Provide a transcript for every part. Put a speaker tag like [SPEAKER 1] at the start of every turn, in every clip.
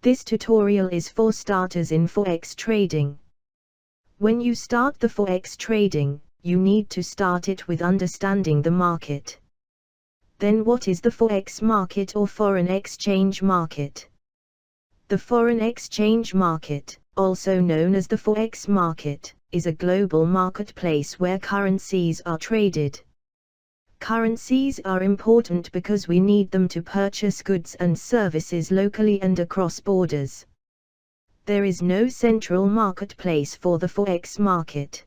[SPEAKER 1] This tutorial is for starters in Forex trading. When you start the Forex trading, you need to start it with understanding the market. Then what is the Forex market or foreign exchange market? The foreign exchange market, also known as the Forex market, is a global marketplace where currencies are traded. Currencies are important because we need them to purchase goods and services locally and across borders. There is no central marketplace for the Forex market.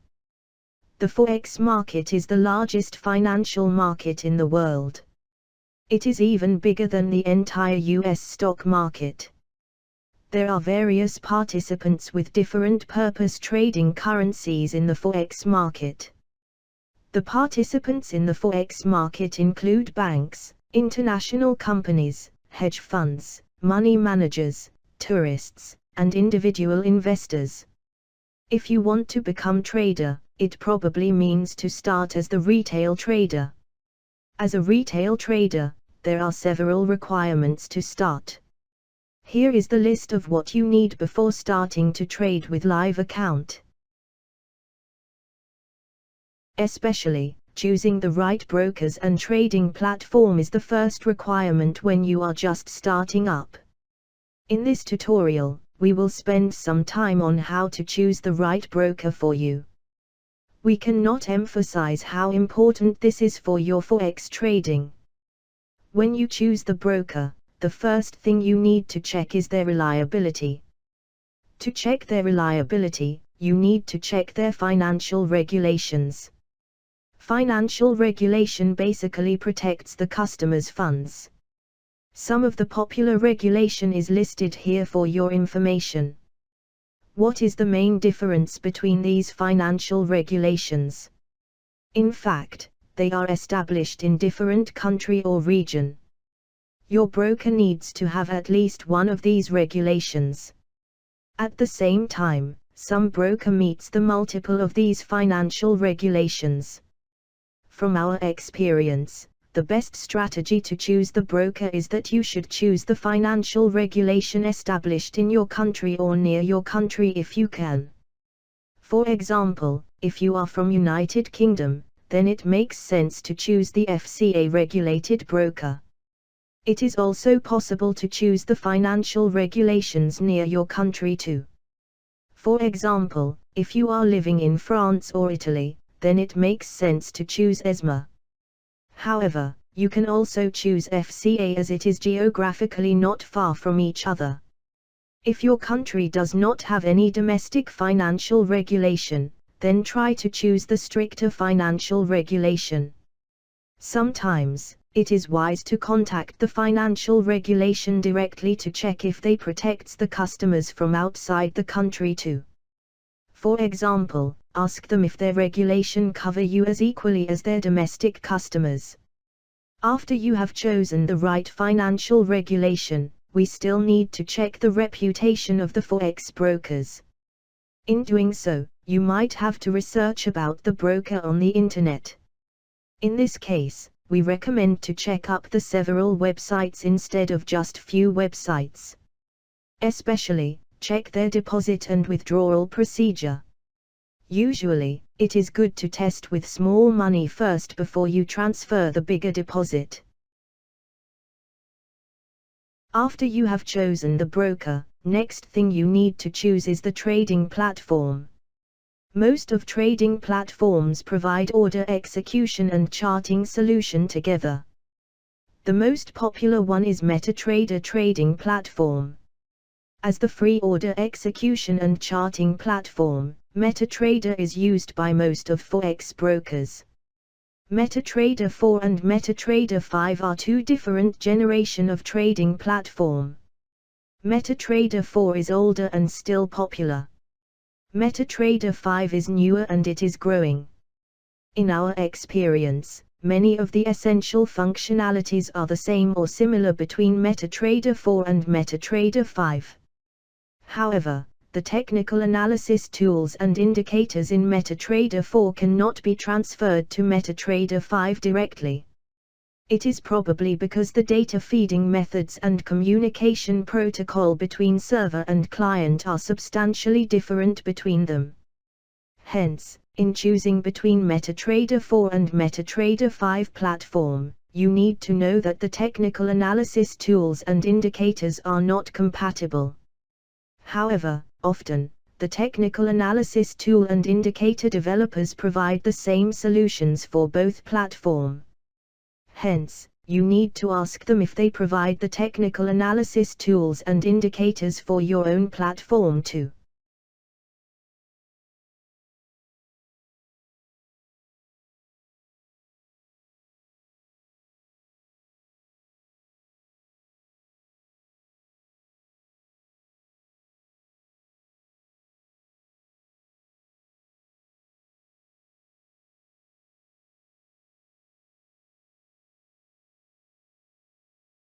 [SPEAKER 1] The Forex market is the largest financial market in the world. It is even bigger than the entire US stock market. There are various participants with different purpose trading currencies in the Forex market. The participants in the Forex market include banks, international companies, hedge funds, money managers, tourists, and individual investors. If you want to become trader, it probably means to start as the retail trader. As a retail trader, there are several requirements to start. Here is the list of what you need before starting to trade with live account. Especially, choosing the right brokers and trading platform is the first requirement when you are just starting up. In this tutorial, we will spend some time on how to choose the right broker for you. We cannot emphasize how important this is for your Forex trading. When you choose the broker, the first thing you need to check is their reliability. To check their reliability, you need to check their financial regulations. Financial regulation basically protects the customer's funds. Some of the popular regulation is listed here for your information. What is the main difference between these financial regulations? In fact, they are established in different country or region. Your broker needs to have at least one of these regulations. At the same time, some broker meets the multiple of these financial regulations. From our experience, the best strategy to choose the broker is that you should choose the financial regulation established in your country or near your country if you can. For example, if you are from United Kingdom, then it makes sense to choose the FCA regulated broker. It is also possible to choose the financial regulations near your country too. For example, if you are living in France or Italy, then it makes sense to choose ESMA. However, you can also choose FCA as it is geographically not far from each other. If your country does not have any domestic financial regulation, then try to choose the stricter financial regulation. Sometimes, it is wise to contact the financial regulation directly to check if they protects the customers from outside the country too. For example, ask them if their regulation cover you as equally as their domestic customers. After you have chosen the right financial regulation, we still need to check the reputation of the Forex brokers. In doing so, you might have to research about the broker on the internet. In this case, we recommend to check up the several websites instead of just few websites. Especially, check their deposit and withdrawal procedure. Usually, it is good to test with small money first before you transfer the bigger deposit. After you have chosen the broker, next thing you need to choose is the trading platform. Most of trading platforms provide order execution and charting solution together. The most popular one is MetaTrader trading platform. As the free order execution and charting platform, MetaTrader is used by most of Forex brokers. MetaTrader 4 and MetaTrader 5 are two different generation of trading platform. MetaTrader 4 is older and still popular. MetaTrader 5 is newer and it is growing. In our experience, many of the essential functionalities are the same or similar between MetaTrader 4 and MetaTrader 5. However, the technical analysis tools and indicators in MetaTrader 4 cannot be transferred to MetaTrader 5 directly. It is probably because the data feeding methods and communication protocol between server and client are substantially different between them. Hence, in choosing between MetaTrader 4 and MetaTrader 5 platform, you need to know that the technical analysis tools and indicators are not compatible. However, often, the technical analysis tool and indicator developers provide the same solutions for both platforms. Hence, you need to ask them if they provide the technical analysis tools and indicators for your own platform too.